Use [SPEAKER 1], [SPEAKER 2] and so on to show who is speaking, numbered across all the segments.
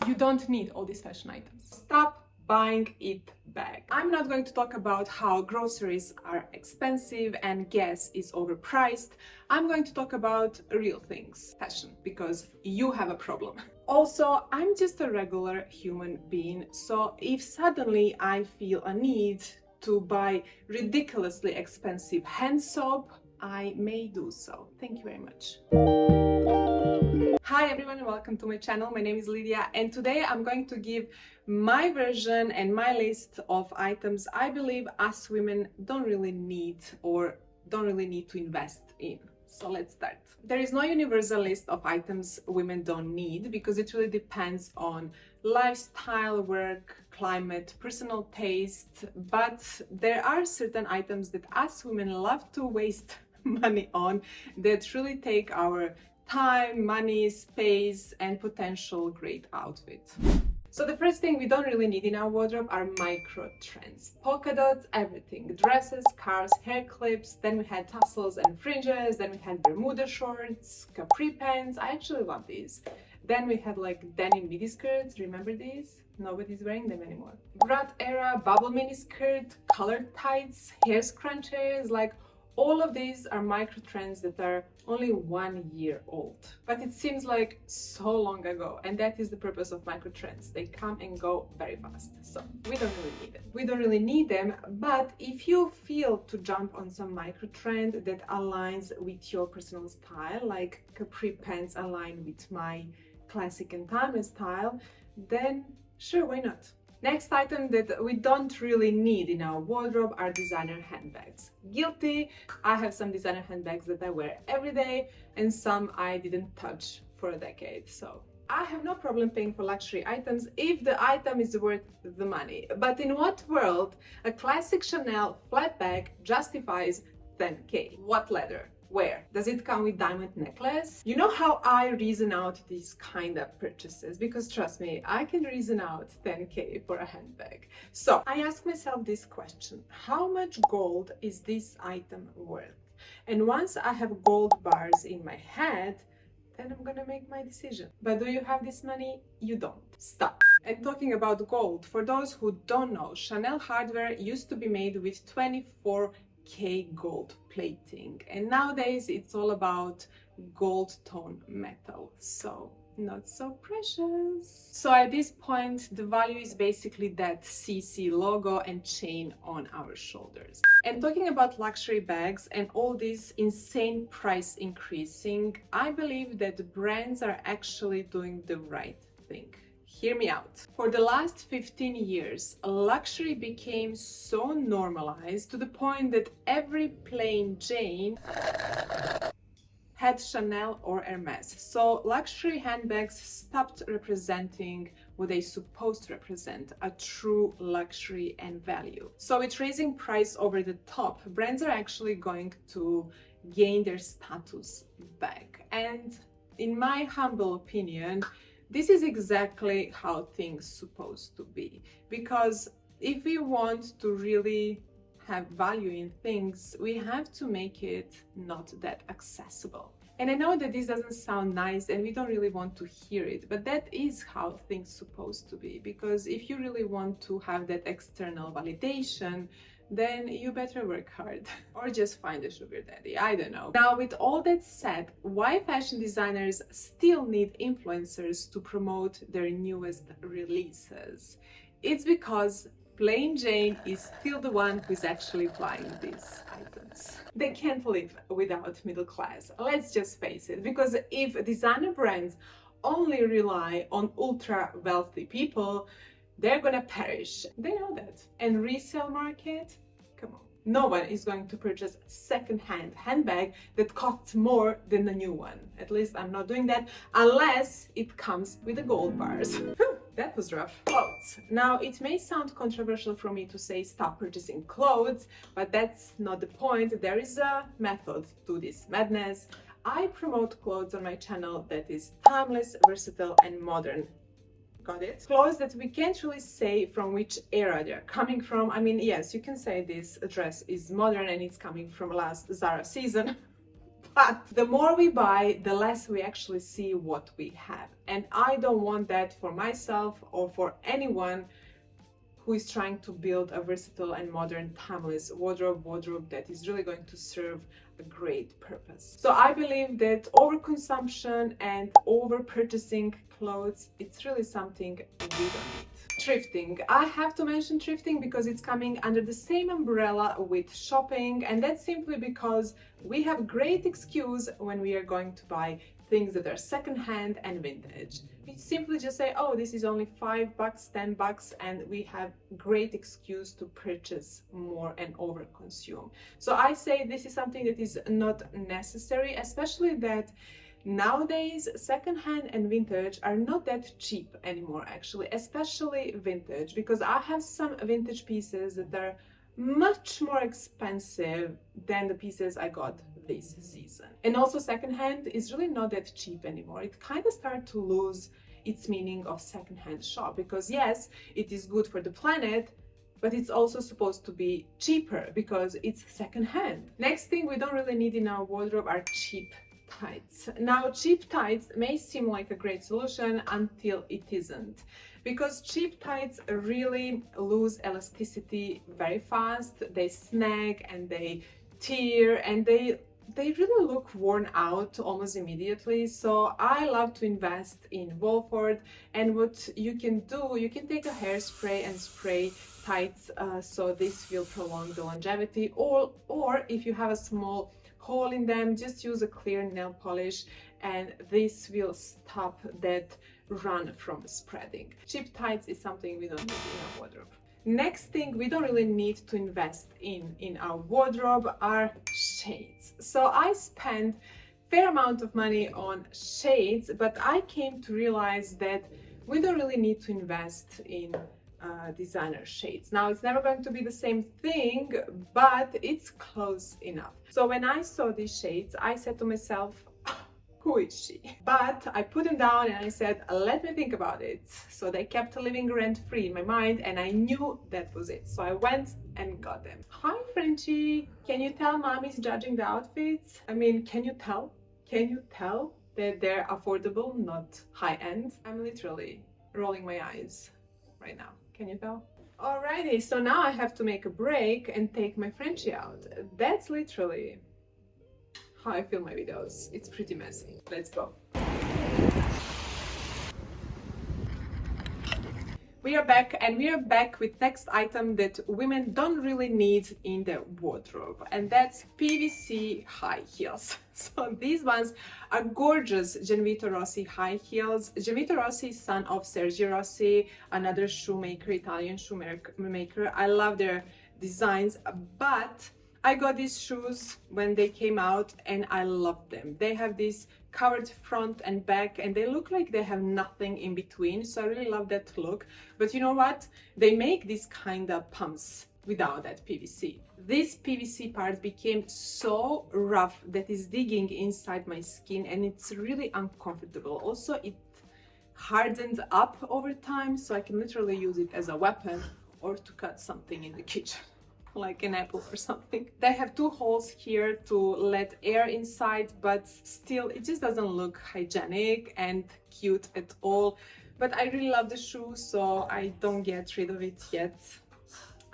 [SPEAKER 1] You don't need all these fashion items. Stop buying it back. I'm not going to talk about how groceries are expensive and gas is overpriced. I'm going to talk about real things, fashion, because you have a problem. Also, I'm just a regular human being, so if suddenly I feel a need to buy ridiculously expensive hand soap, I may do so. Thank you very much. Hi everyone and welcome to my channel. My name is Lydia and today I'm going to give my version and my list of items I believe us women don't really need or don't really need to invest in. So let's start. There is no universal list of items women don't need because it really depends on lifestyle, work, climate, personal taste, but there are certain items that us women love to waste money on that really take our time, money, space, and potential great outfit. So the first thing we don't really need in our wardrobe are micro trends. Polka dots, everything. Dresses, scarves, hair clips, then we had tassels and fringes, then we had Bermuda shorts, capri pants. I actually love these. Then we had like denim midi skirts, remember these? Nobody's wearing them anymore. Brat era, bubble mini skirt, colored tights, hair scrunchies, like all of these are micro trends that are only 1 year old. But it seems like so long ago, and that is the purpose of micro trends. They come and go very fast. So we don't really need them. We don't really need them, but if you feel to jump on some micro trend that aligns with your personal style, like capri pants align with my classic and timeless style, then sure, why not? Next item that we don't really need in our wardrobe are designer handbags. Guilty, I have some designer handbags that I wear every day and some I didn't touch for a decade. So I have no problem paying for luxury items if the item is worth the money. But in what world a classic Chanel flat bag justifies 10K? What leather? Where? Does it come with diamond necklace? You know how I reason out these kind of purchases, because trust me, I can reason out 10K for a handbag. So I ask myself this question: how much gold is this item worth? And once I have gold bars in my head, then I'm gonna make my decision. But do you have this money? You don't. Stop. And talking about gold, for those who don't know, Chanel hardware used to be made with 24K gold plating, and nowadays it's all about gold tone metal, so not so precious. So at this point the value is basically that CC logo and chain on our shoulders. And talking about luxury bags and all this insane price increasing, I believe that the brands are actually doing the right thing. Hear me out. For the last 15 years, luxury became so normalized to the point that every plain Jane had Chanel or Hermes. So luxury handbags stopped representing what they supposed to represent, a true luxury and value. So with raising price over the top, brands are actually going to gain their status back. And in my humble opinion, this is exactly how things supposed to be, because if we want to really have value in things, we have to make it not that accessible. And I know that this doesn't sound nice and we don't really want to hear it, but that is how things supposed to be, because if you really want to have that external validation, then you better work hard or just find a sugar daddy, I don't know. Now, with all that said, why fashion designers still need influencers to promote their newest releases? It's because plain Jane is still the one who's actually buying these items. They can't live without middle class, let's just face it, because if designer brands only rely on ultra wealthy people, they're gonna perish. They know that. And resale market, come on. No one is going to purchase second-hand handbag that costs more than a new one. At least I'm not doing that unless it comes with the gold bars. That was rough. Clothes. Now, it may sound controversial for me to say stop purchasing clothes, but that's not the point. There is a method to this madness. I promote clothes on my channel that is timeless, versatile, and modern. Got it? Clothes that we can't really say from which era they're coming from. I mean, yes, you can say this dress is modern and it's coming from last Zara season, But the more we buy, the less we actually see what we have. And I don't want that for myself or for anyone who is trying to build a versatile and modern timeless wardrobe that is really going to serve a great purpose. So I believe that overconsumption and over purchasing clothes, it's really something we don't need. Thrifting. I have to mention thrifting because it's coming under the same umbrella with shopping, and that's simply because we have great excuse when we are going to buy things that are secondhand and vintage. We simply just say, oh, this is only $5, $10, and we have great excuse to purchase more and overconsume. So I say this is something that is not necessary, especially that nowadays secondhand and vintage are not that cheap anymore, actually, especially vintage, because I have some vintage pieces that are much more expensive than the pieces I got this season. And also secondhand is really not that cheap anymore. It kind of started to lose its meaning of secondhand shop, because yes, it is good for the planet, but it's also supposed to be cheaper because it's secondhand. Next thing we don't really need in our wardrobe are cheap tights. Now, cheap tights may seem like a great solution until it isn't, because cheap tights really lose elasticity very fast. They snag and they tear and they really look worn out almost immediately. So I love to invest in Wolford, and what you can do, you can take a hairspray and spray tights so this will prolong the longevity, or if you have a small hole in them, just use a clear nail polish and this will stop that run from spreading. Cheap tights is something we don't need in our wardrobe. Next thing we don't really need to invest in our wardrobe are shades. So I spend fair amount of money on shades, but I came to realize that we don't really need to invest in designer shades. Now, it's never going to be the same thing, but it's close enough. So when I saw these shades, I said to myself, who is she? But I put them down and I said, let me think about it. So they kept living rent-free in my mind, and I knew that was it. So I went and got them. Hi, Frenchie. Can you tell mommy's judging the outfits? I mean, can you tell? Can you tell that they're affordable, not high-end? I'm literally rolling my eyes right now. Can you tell? Alrighty, so now I have to make a break and take my Frenchie out. That's literally how I film my videos. It's pretty messy. Let's go. We are back, and we are back with next item that women don't really need in their wardrobe, and that's PVC high heels. So these ones are gorgeous Genovese Rossi high heels. Genovese Rossi is son of Sergio Rossi, another shoemaker, Italian shoemaker. I love their designs, but I got these shoes when they came out and I love them. They have this covered front and back and they look like they have nothing in between, so I really love that look. But you know what? They make these kind of pumps without that PVC. This PVC part became so rough that is digging inside my skin and it's really uncomfortable. Also, it hardened up over time, so I can literally use it as a weapon or to cut something in the kitchen, like an apple or something. They have two holes here to let air inside, but still it just doesn't look hygienic and cute at all. But I really love the shoe, so I don't get rid of it yet.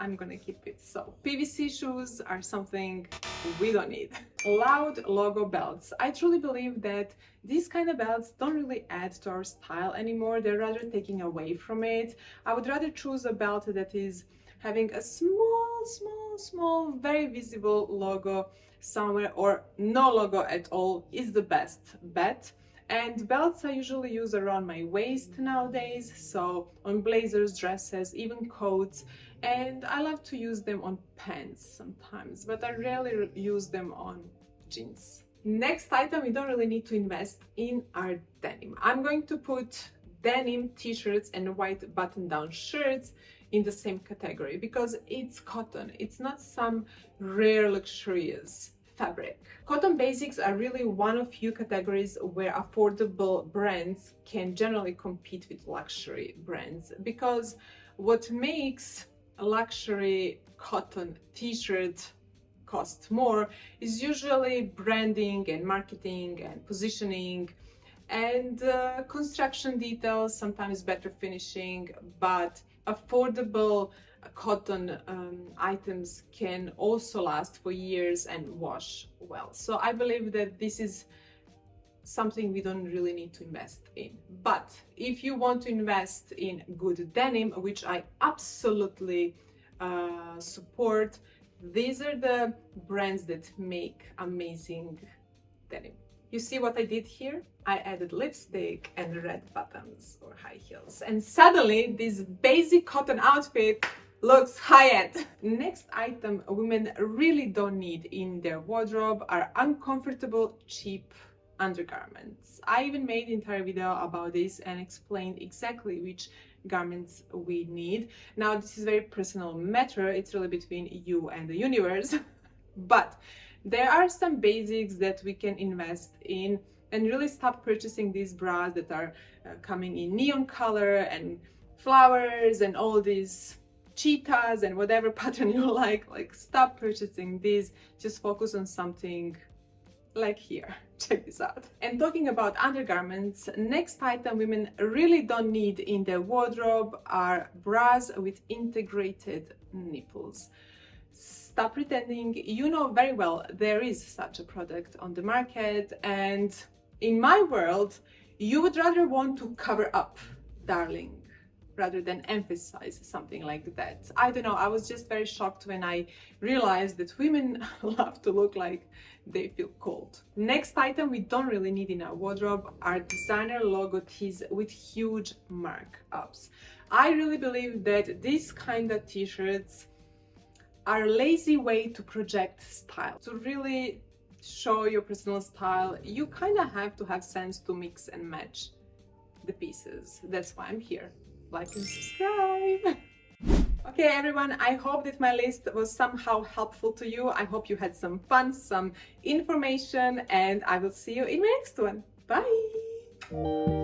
[SPEAKER 1] I'm gonna keep it. So PVC shoes are something we don't need. Loud logo belts. I truly believe that these kind of belts don't really add to our style anymore. They're rather taking away from it. I would rather choose a belt that is having a small, very visible logo somewhere, or no logo at all is the best bet. And belts I usually use around my waist nowadays, so on blazers, dresses, even coats, and I love to use them on pants sometimes, but I rarely use them on jeans. Next item we don't really need to invest in are denim. I'm going to put denim t-shirts and white button-down shirts in the same category because it's cotton. It's not some rare luxurious fabric. Cotton basics are really one of few categories where affordable brands can generally compete with luxury brands, because what makes a luxury cotton t-shirt cost more is usually branding and marketing and positioning and construction details, sometimes better finishing, but affordable cotton items can also last for years and wash well. So I believe that this is something we don't really need to invest in. But if you want to invest in good denim, which I absolutely support, these are the brands that make amazing denim. You see what I did here? I added lipstick and red buttons or high heels, and suddenly this basic cotton outfit looks high-end. Next item women really don't need in their wardrobe are uncomfortable, cheap undergarments. I even made an entire video about this and explained exactly which garments we need. Now, this is a very personal matter. It's really between you and the universe. But there are some basics that we can invest in and really stop purchasing these bras that are coming in neon color and flowers and all these cheetahs and whatever pattern you like stop purchasing these. Just focus on something like here. Check this out. And talking about undergarments, next item women really don't need in their wardrobe are bras with integrated nipples. Stop pretending. You know very well there is such a product on the market, and in my world you would rather want to cover up, darling, rather than emphasize something like that. I don't know, I was just very shocked when I realized that women love to look like they feel cold. Next item we don't really need in our wardrobe are designer logo tees with huge markups. I really believe that these kind of t-shirts are a lazy way to project style. To really show your personal style, you kind of have to have sense to mix and match the pieces. That's why I'm here. Like and subscribe. Okay everyone, I hope that my list was somehow helpful to you. I hope you had some fun, some information, and I will see you in my next one. Bye!